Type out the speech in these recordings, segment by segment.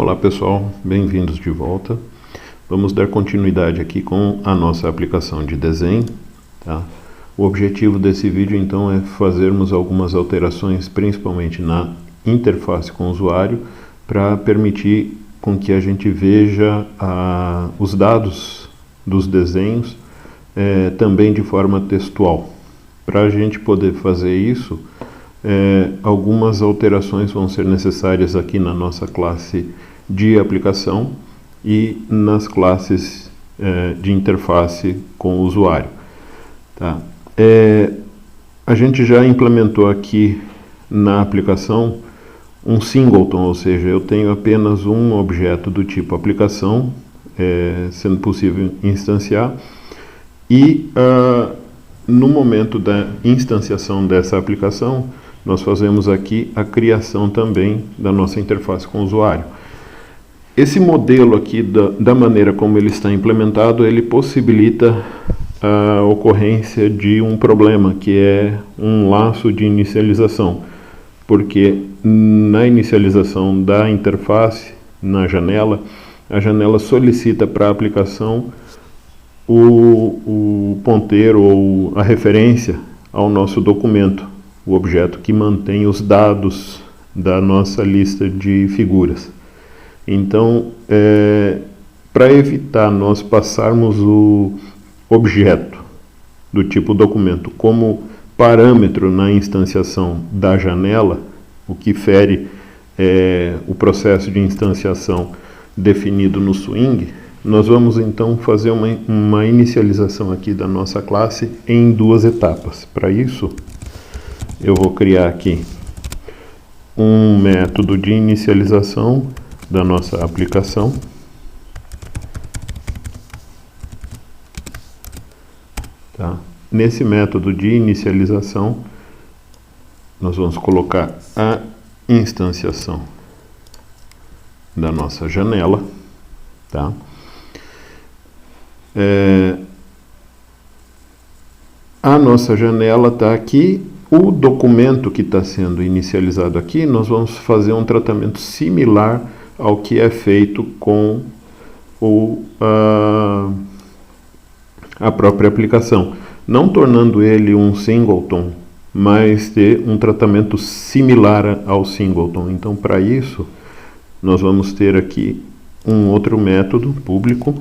Olá pessoal, bem-vindos de volta. Vamos dar continuidade aqui com a nossa aplicação de desenho, tá? O objetivo desse vídeo então é fazermos algumas alterações, principalmente na interface com o usuário, para permitir com que a gente veja os dados dos desenhos também de forma textual. Para a gente poder fazer isso, algumas alterações vão ser necessárias aqui na nossa classe de aplicação e nas classes de interface com o usuário. Tá? A gente já implementou aqui na aplicação um singleton, ou seja, eu tenho apenas um objeto do tipo aplicação, sendo possível instanciar, e no momento da instanciação dessa aplicação, nós fazemos aqui a criação também da nossa interface com o usuário. Esse modelo aqui, da maneira como ele está implementado, ele possibilita a ocorrência de um problema, que é um laço de inicialização, porque na inicialização da interface, na janela, a janela solicita para a aplicação o ponteiro ou a referência ao nosso documento, o objeto que mantém os dados da nossa lista de figuras. Então, para evitar nós passarmos o objeto do tipo documento como parâmetro na instanciação da janela, o que fere o processo de instanciação definido no Swing, nós vamos então fazer uma inicialização aqui da nossa classe em duas etapas. Para isso, eu vou criar aqui um método de inicialização da nossa aplicação. Tá? Nesse método de inicialização, nós vamos colocar a instanciação da nossa janela. Tá? A nossa janela está aqui. O documento que está sendo inicializado aqui, nós vamos fazer um tratamento similar ao que é feito com a própria aplicação, não tornando ele um singleton, mas ter um tratamento similar ao singleton. Então, para isso, nós vamos ter aqui um outro método público,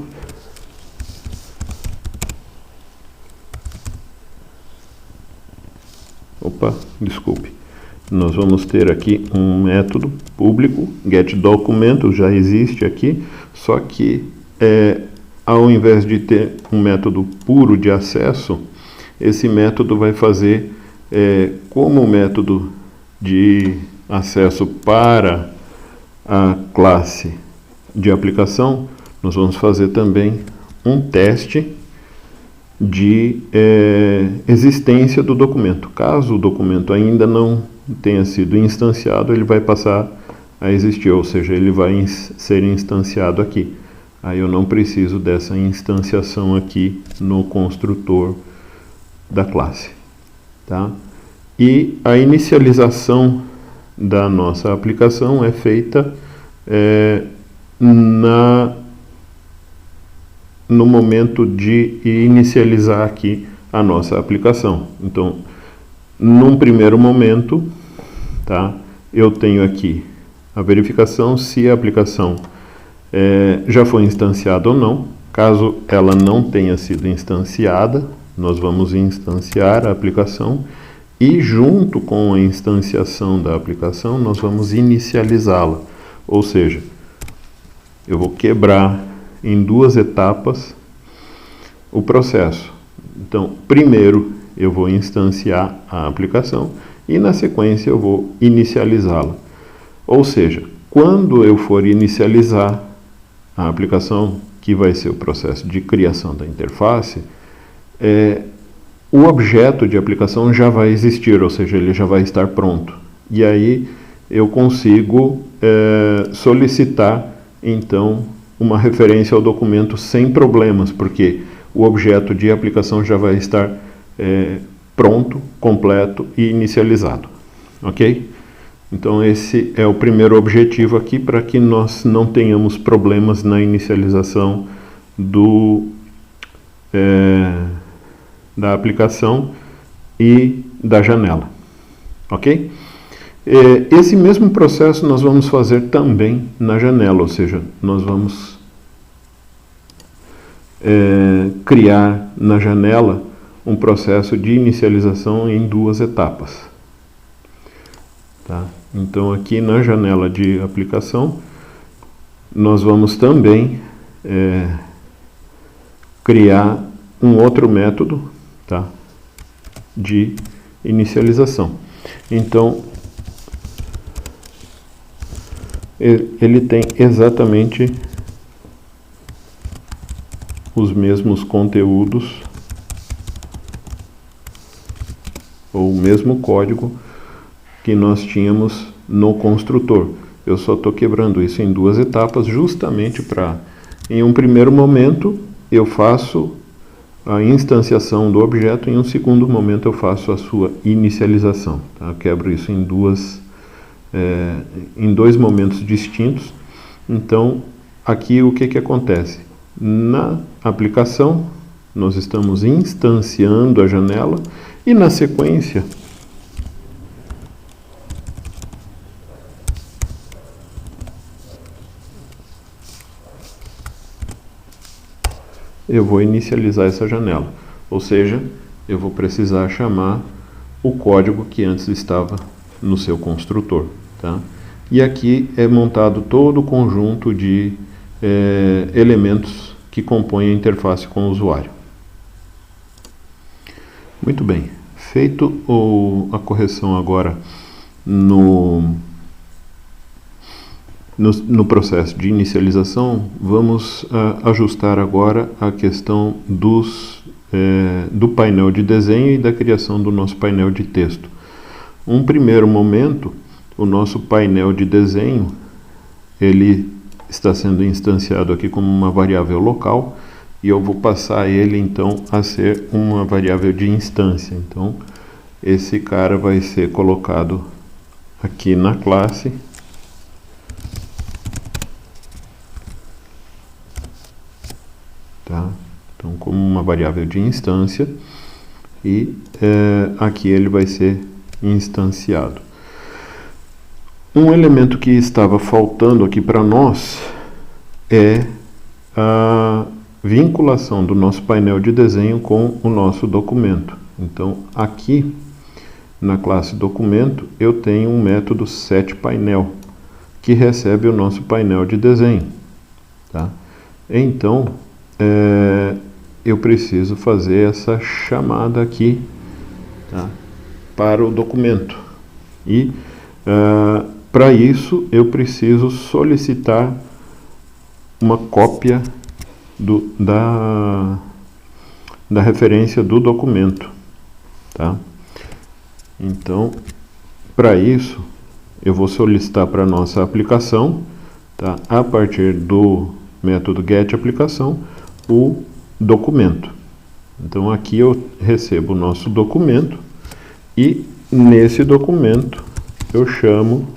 nós vamos ter aqui um método público, getDocumento, já existe aqui, só que ao invés de ter um método puro de acesso, esse método vai fazer como método de acesso para a classe de aplicação, nós vamos fazer também um teste de existência do documento. Caso o documento ainda não tenha sido instanciado, ele vai passar a existir, ou seja, ele vai ser instanciado aqui. Aí eu não preciso dessa instanciação aqui no construtor da classe. Tá? E a inicialização da nossa aplicação é feita no momento de inicializar aqui a nossa aplicação. Então, num primeiro momento, tá, eu tenho aqui a verificação se a aplicação já foi instanciada ou não. Caso ela não tenha sido instanciada, nós vamos instanciar a aplicação e, junto com a instanciação da aplicação, nós vamos inicializá-la. Ou seja, eu vou quebrar em duas etapas o processo. Então, primeiro eu vou instanciar a aplicação e, na sequência, eu vou inicializá-la. Ou seja, quando eu for inicializar a aplicação, que vai ser o processo de criação da interface, o objeto de aplicação já vai existir, ou seja, ele já vai estar pronto. E aí eu consigo solicitar, então, uma referência ao documento sem problemas, porque o objeto de aplicação já vai estar pronto, completo e inicializado. Ok? Então esse é o primeiro objetivo aqui, para que nós não tenhamos problemas na inicialização da aplicação e da janela, ok? Esse mesmo processo nós vamos fazer também na janela, ou seja, nós vamos criar na janela um processo de inicialização em 2 etapas. Tá? Então aqui na janela de aplicação nós vamos também criar um outro método, tá, de inicialização. Então ele tem exatamente os mesmos conteúdos ou o mesmo código que nós tínhamos no construtor. Eu só estou quebrando isso em 2 etapas, justamente para, em um primeiro momento, eu faço a instanciação do objeto, em um segundo momento eu faço a sua inicialização. Tá? Eu quebro isso em 2 momentos distintos. Então, aqui o que acontece? Na aplicação, nós estamos instanciando a janela e na sequência eu vou inicializar essa janela, ou seja, eu vou precisar chamar o código que antes estava no seu construtor, tá? E aqui é montado todo o conjunto de elementos que compõem a interface com o usuário. Muito bem, feito a correção agora no processo de inicialização, vamos ajustar agora a questão do painel de desenho e da criação do nosso painel de texto. Um primeiro momento, o nosso painel de desenho, ele está sendo instanciado aqui como uma variável local, e eu vou passar ele então a ser uma variável de instância. Então esse cara vai ser colocado aqui na classe, tá? Então, como uma variável de instância, e aqui ele vai ser instanciado. Um elemento que estava faltando aqui para nós é a vinculação do nosso painel de desenho com o nosso documento. Então, aqui na classe documento, eu tenho um método setPainel, que recebe o nosso painel de desenho, tá? Então, eu preciso fazer essa chamada aqui, tá, para o documento. E para isso eu preciso solicitar uma cópia da referência do documento, tá? Então, para isso eu vou solicitar para a nossa aplicação, tá, a partir do método getAplicação, o documento. Então aqui eu recebo o nosso documento e nesse documento eu chamo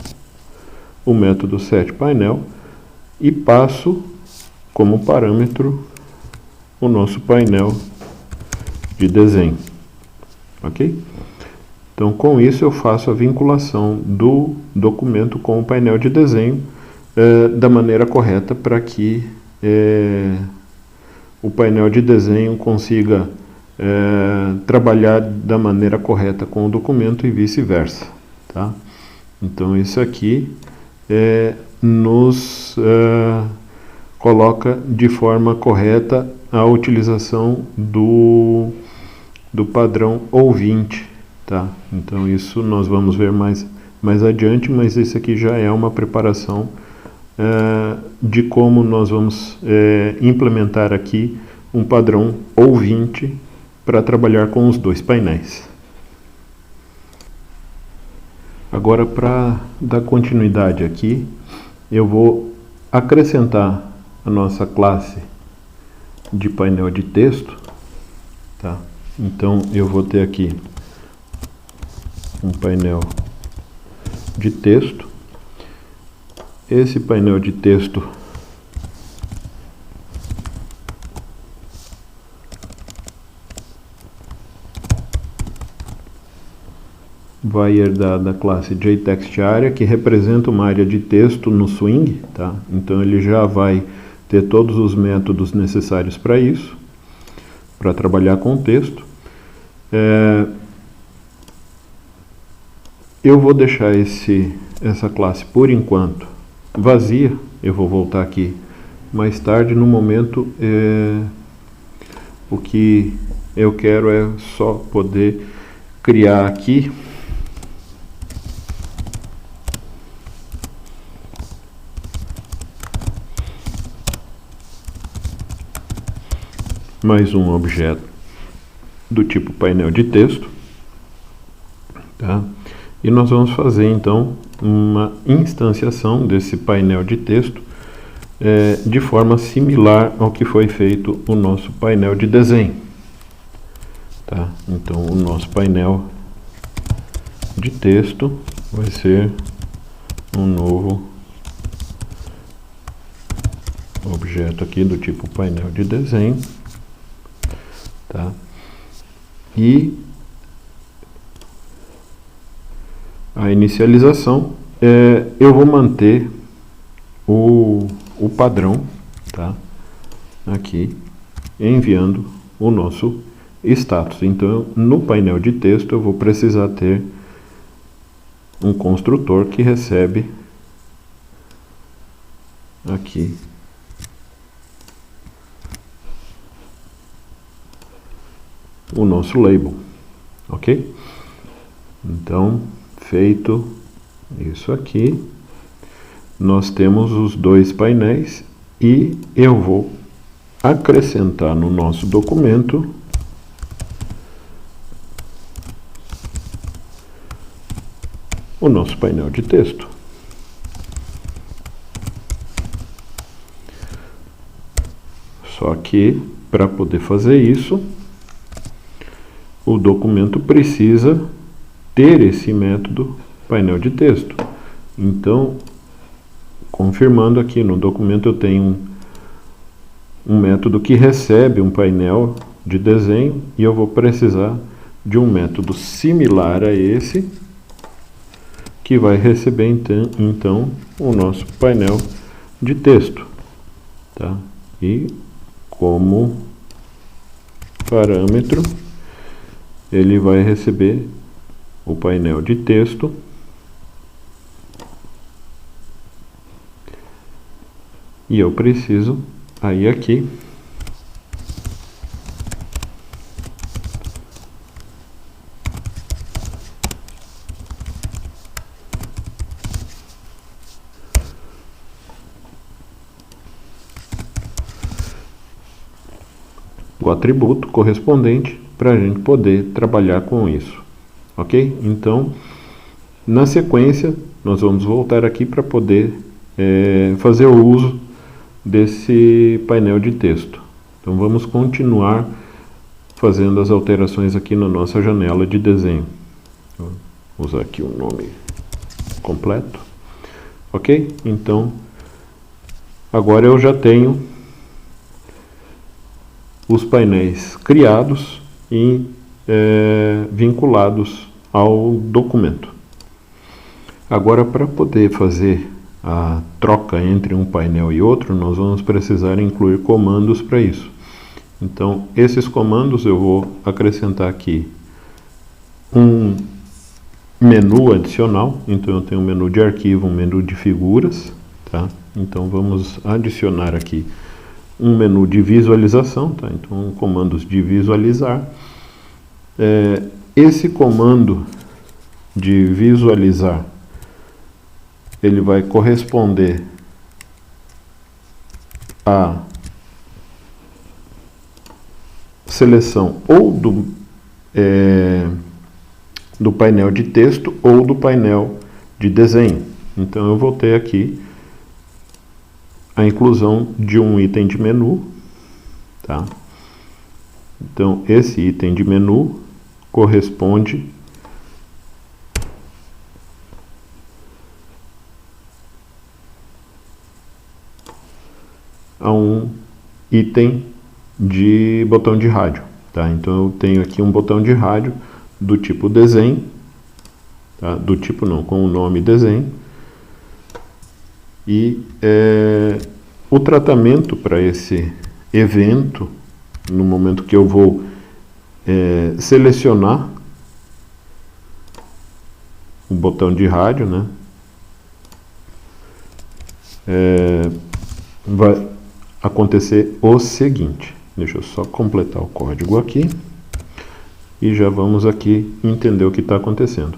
o método setPainel e passo como parâmetro o nosso painel de desenho, ok? Então com isso eu faço a vinculação do documento com o painel de desenho da maneira correta, para que o painel de desenho consiga trabalhar da maneira correta com o documento e vice-versa, tá? Então isso aqui nos coloca de forma correta a utilização do padrão ouvinte, tá? Então isso nós vamos ver mais adiante, mas isso aqui já é uma preparação de como nós vamos implementar aqui um padrão ouvinte para trabalhar com os 2 painéis. Agora, para dar continuidade aqui, eu vou acrescentar a nossa classe de painel de texto, tá? Então eu vou ter aqui um painel de texto. Esse painel de texto vai herdar da classe JTextArea, que representa uma área de texto no Swing, tá? Então ele já vai ter todos os métodos necessários para isso, para trabalhar com o texto. Eu vou deixar essa classe por enquanto vazia. Eu vou voltar aqui mais tarde. No momento, o que eu quero é só poder criar aqui mais um objeto do tipo painel de texto, tá? E nós vamos fazer então uma instanciação desse painel de texto de forma similar ao que foi feito o nosso painel de desenho, tá? Então o nosso painel de texto vai ser um novo objeto aqui do tipo painel de desenho, tá? E a inicialização, eu vou manter o padrão, tá? Aqui, enviando o nosso status. Então, no painel de texto, eu vou precisar ter um construtor que recebe aqui o nosso label, ok? Então, feito isso aqui, nós temos os dois painéis e eu vou acrescentar no nosso documento o nosso painel de texto. Só que, para poder fazer isso, o documento precisa ter esse método painel de texto. Então, confirmando aqui no documento, eu tenho um método que recebe um painel de desenho e eu vou precisar de um método similar a esse que vai receber então o nosso painel de texto, tá? E como parâmetro ele vai receber o painel de texto e eu preciso aí aqui o atributo correspondente para a gente poder trabalhar com isso, ok? Então, na sequência, nós vamos voltar aqui para poder fazer o uso desse painel de texto. Então, vamos continuar fazendo as alterações aqui na nossa janela de desenho. Vou usar aqui o nome completo, ok? Então, agora eu já tenho os painéis criados e vinculados ao documento. Agora, para poder fazer a troca entre um painel e outro, nós vamos precisar incluir comandos para isso. Então, esses comandos eu vou acrescentar aqui um menu adicional. Então, eu tenho um menu de arquivo, um menu de figuras, tá? Então, vamos adicionar aqui um menu de visualização, tá? Então, comandos de visualizar. Esse comando de visualizar, ele vai corresponder à seleção ou do painel de texto ou do painel de desenho. Então, eu vou ter aqui a inclusão de um item de menu, tá? Então, esse item de menu corresponde a um item de botão de rádio, tá? Então eu tenho aqui um botão de rádio do tipo desenho, tá? Do tipo não, com o nome desenho, e o tratamento para esse evento, no momento que eu vou selecionar o botão de rádio, né? Vai acontecer o seguinte. Deixa eu só completar o código aqui e já vamos aqui entender o que está acontecendo.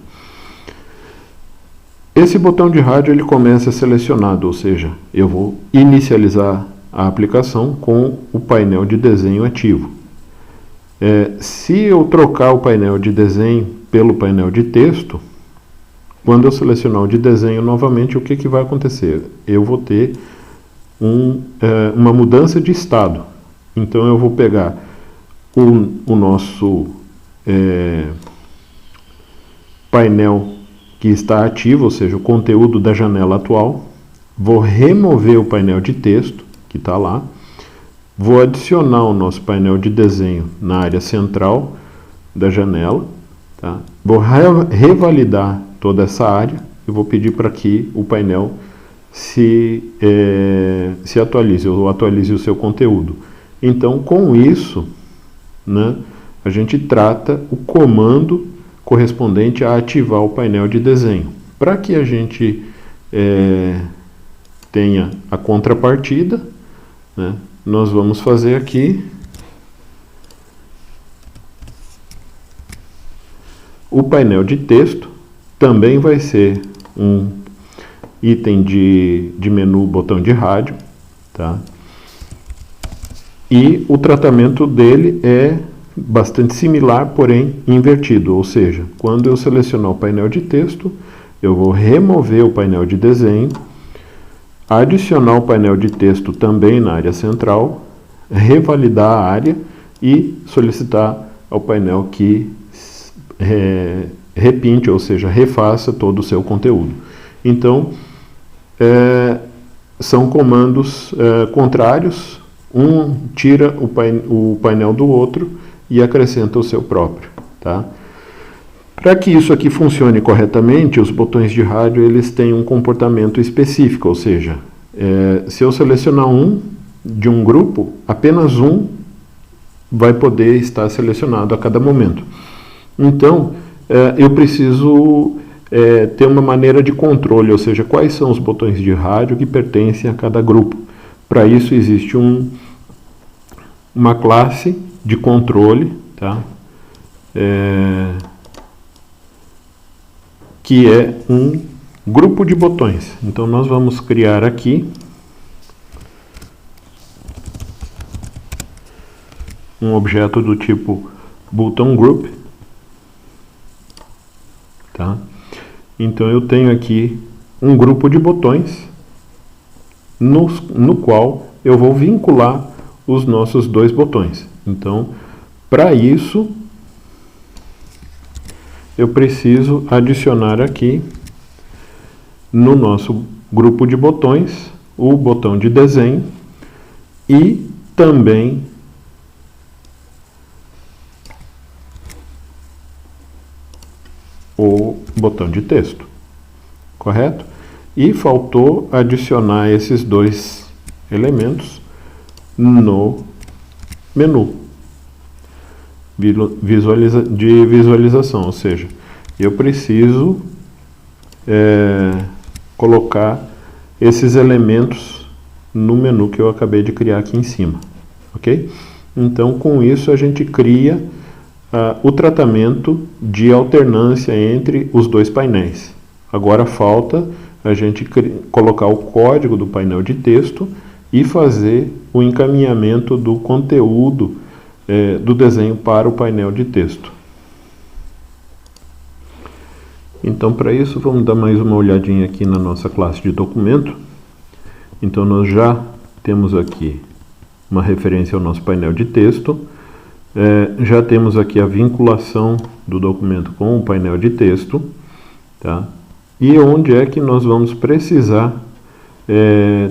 Esse botão de rádio ele começa selecionado, ou seja, eu vou inicializar a aplicação com o painel de desenho ativo. Se eu trocar o painel de desenho pelo painel de texto, quando eu selecionar o de desenho novamente, o que vai acontecer? Eu vou ter uma mudança de estado. Então eu vou pegar o nosso painel que está ativo, ou seja, o conteúdo da janela atual, vou remover o painel de texto que está lá, vou adicionar o nosso painel de desenho na área central da janela, tá? Vou revalidar toda essa área e vou pedir para que o painel se atualize, ou atualize o seu conteúdo. Então, com isso, né, a gente trata o comando correspondente a ativar o painel de desenho. Para que a gente tenha a contrapartida, né, nós vamos fazer aqui o painel de texto, também vai ser um item de menu botão de rádio, tá? E o tratamento dele é bastante similar, porém invertido, ou seja, quando eu selecionar o painel de texto, eu vou remover o painel de desenho, adicionar o painel de texto também na área central, revalidar a área e solicitar ao painel que repinte, ou seja, refaça todo o seu conteúdo. Então, são comandos contrários, um tira o painel do outro e acrescenta o seu próprio, tá? Para que isso aqui funcione corretamente, os botões de rádio eles têm um comportamento específico, ou seja, se eu selecionar um de um grupo, apenas um vai poder estar selecionado a cada momento. Então, eu preciso ter uma maneira de controle, ou seja, quais são os botões de rádio que pertencem a cada grupo. Para isso existe uma classe de controle, tá? Que é um grupo de botões. Então nós vamos criar aqui um objeto do tipo button group, tá? Então eu tenho aqui um grupo de botões no qual eu vou vincular os nossos dois botões. Então, para isso, eu preciso adicionar aqui no nosso grupo de botões o botão de desenho e também o botão de texto, correto? E faltou adicionar esses dois elementos no menu de visualização, ou seja, eu preciso colocar esses elementos no menu que eu acabei de criar aqui em cima, ok? Então, com isso a gente cria o tratamento de alternância entre os dois painéis. Agora falta a gente colocar o código do painel de texto e fazer o encaminhamento do conteúdo do desenho para o painel de texto. Então, para isso, vamos dar mais uma olhadinha aqui na nossa classe de documento. Então, nós já temos aqui uma referência ao nosso painel de texto. Já temos aqui a vinculação do documento com o painel de texto, tá? E onde é que nós vamos precisar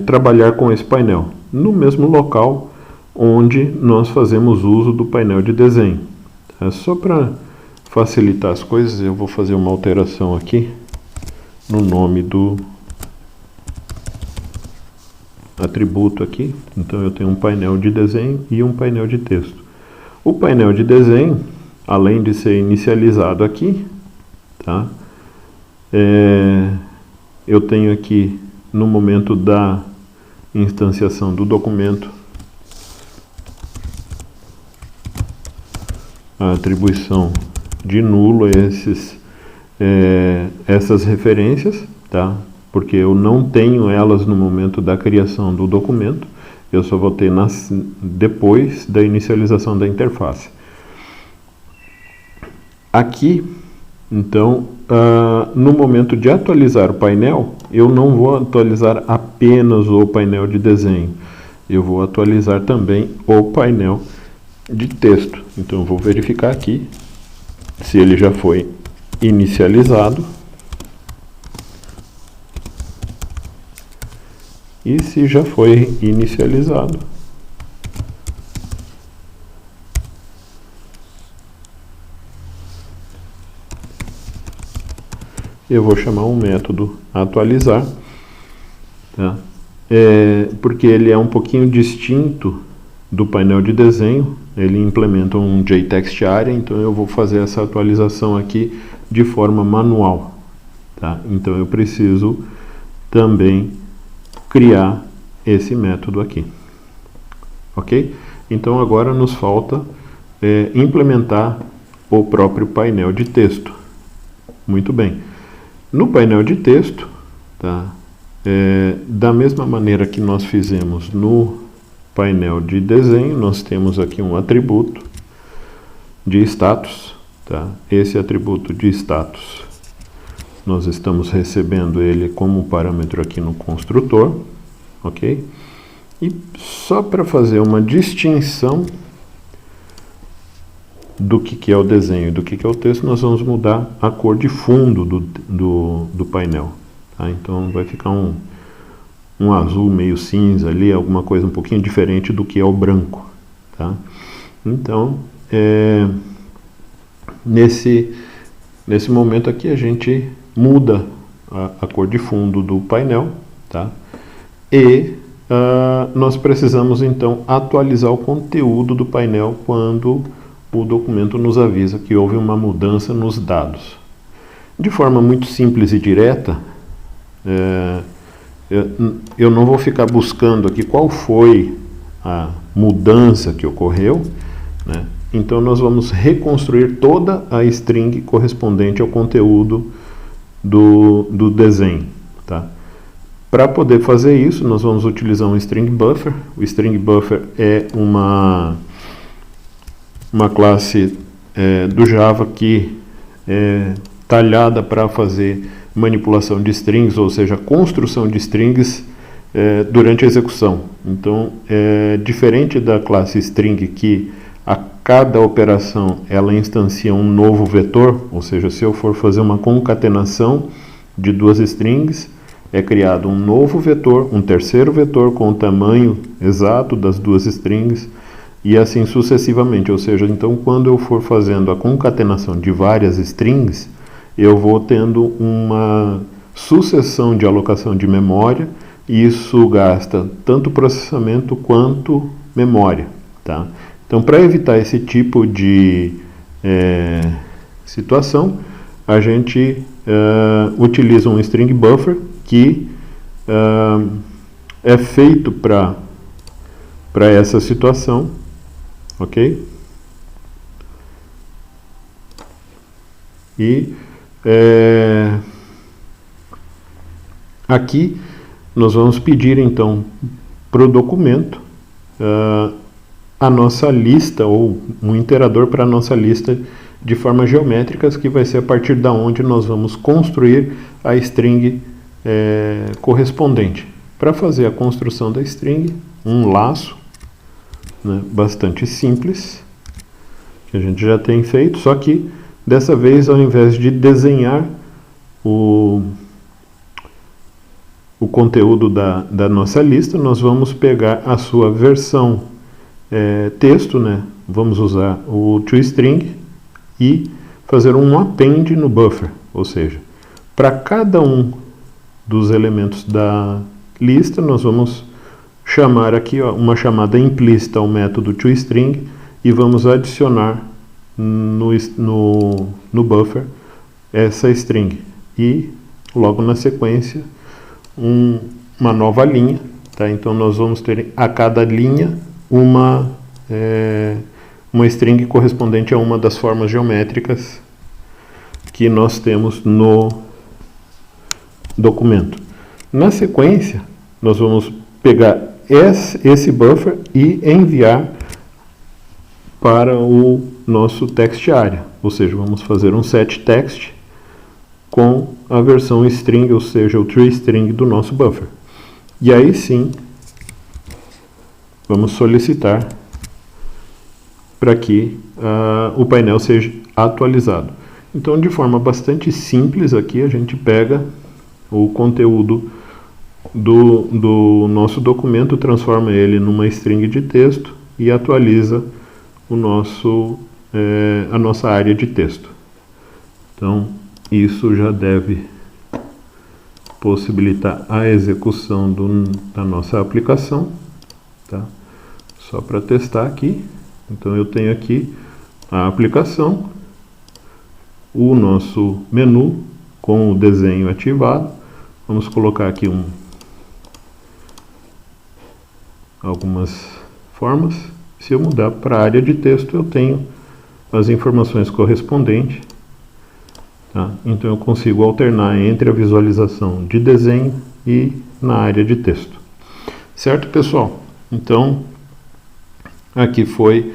trabalhar com esse painel no mesmo local onde nós fazemos uso do painel de desenho. Só para facilitar as coisas, eu vou fazer uma alteração aqui no nome do atributo aqui. Então eu tenho um painel de desenho e um painel de texto. O painel de desenho, além de ser inicializado aqui, tá? Eu tenho aqui no momento da instanciação do documento a atribuição de nulo a essas referências, tá? Porque eu não tenho elas no momento da criação do documento, eu só vou ter depois da inicialização da interface. Aqui, então, no momento de atualizar o painel, eu não vou atualizar apenas o painel de desenho, eu vou atualizar também o painel de texto. Então eu vou verificar aqui se ele já foi inicializado e se já foi inicializado eu vou chamar um método atualizar, tá? Porque ele é um pouquinho distinto do painel de desenho, ele implementa um JText Area, então eu vou fazer essa atualização aqui de forma manual, tá? Então eu preciso também criar esse método aqui, ok? Então agora nos falta implementar o próprio painel de texto. Muito bem. No painel de texto, tá? Da mesma maneira que nós fizemos no painel de desenho, nós temos aqui um atributo de status, tá? Esse atributo de status, nós estamos recebendo ele como parâmetro aqui no construtor, ok? E só para fazer uma distinção do que é o desenho e do que é o texto, nós vamos mudar a cor de fundo do painel, tá? Então vai ficar um azul meio cinza ali, alguma coisa um pouquinho diferente do que é o branco, tá? Então, nesse momento aqui a gente muda a cor de fundo do painel, tá? E nós precisamos então atualizar o conteúdo do painel quando o documento nos avisa que houve uma mudança nos dados. De forma muito simples e direta, eu não vou ficar buscando aqui qual foi a mudança que ocorreu, né? Então nós vamos reconstruir toda a string correspondente ao conteúdo do desenho, tá? Para poder fazer isso, nós vamos utilizar um string buffer. O string buffer é uma classe do Java que é talhada para fazer manipulação de strings, ou seja, construção de strings durante a execução. Então, diferente da classe string, que a cada operação ela instancia um novo vetor, ou seja, se eu for fazer uma concatenação de duas strings, é criado um novo vetor, um terceiro vetor com o tamanho exato das duas strings, e assim sucessivamente. Ou seja, então quando eu for fazendo a concatenação de várias strings, eu vou tendo uma sucessão de alocação de memória, e isso gasta tanto processamento quanto memória, tá? Então, para evitar esse tipo de situação, a gente utiliza um string buffer que é feito para essa situação, ok? E aqui nós vamos pedir então para o documento a nossa lista, ou um iterador para a nossa lista de formas geométricas, que vai ser a partir da onde nós vamos construir a string correspondente. Para fazer a construção da string, um laço, né, bastante simples, que a gente já tem feito, só que dessa vez, ao invés de desenhar o conteúdo da nossa lista, nós vamos pegar a sua versão texto, né? Vamos usar o toString e fazer um append no buffer, ou seja, para cada um dos elementos da lista, nós vamos chamar aqui uma chamada implícita ao método toString e vamos adicionar no buffer essa string e logo na sequência uma nova linha, tá? Então nós vamos ter a cada linha uma string correspondente a uma das formas geométricas que nós temos no documento. Na sequência, nós vamos pegar esse buffer e enviar para o nosso text area, ou seja, vamos fazer um set text com a versão string, ou seja, o toString do nosso buffer. E aí sim, vamos solicitar para que o painel seja atualizado. Então, de forma bastante simples aqui, a gente pega o conteúdo do nosso documento, transforma ele numa string de texto e atualiza a nossa área de texto. Então, isso já deve possibilitar a execução da nossa aplicação, tá? Só para testar aqui. Então, eu tenho aqui a aplicação, o nosso menu com o desenho ativado. Vamos colocar aqui algumas formas. Se eu mudar para a área de texto, eu tenho as informações correspondentes, tá? Então eu consigo alternar entre a visualização de desenho e na área de texto. Certo, pessoal? Então, aqui foi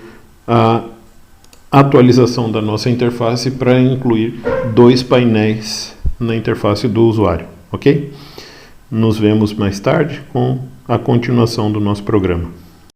a atualização da nossa interface para incluir 2 painéis na interface do usuário, ok? Nos vemos mais tarde com a continuação do nosso programa.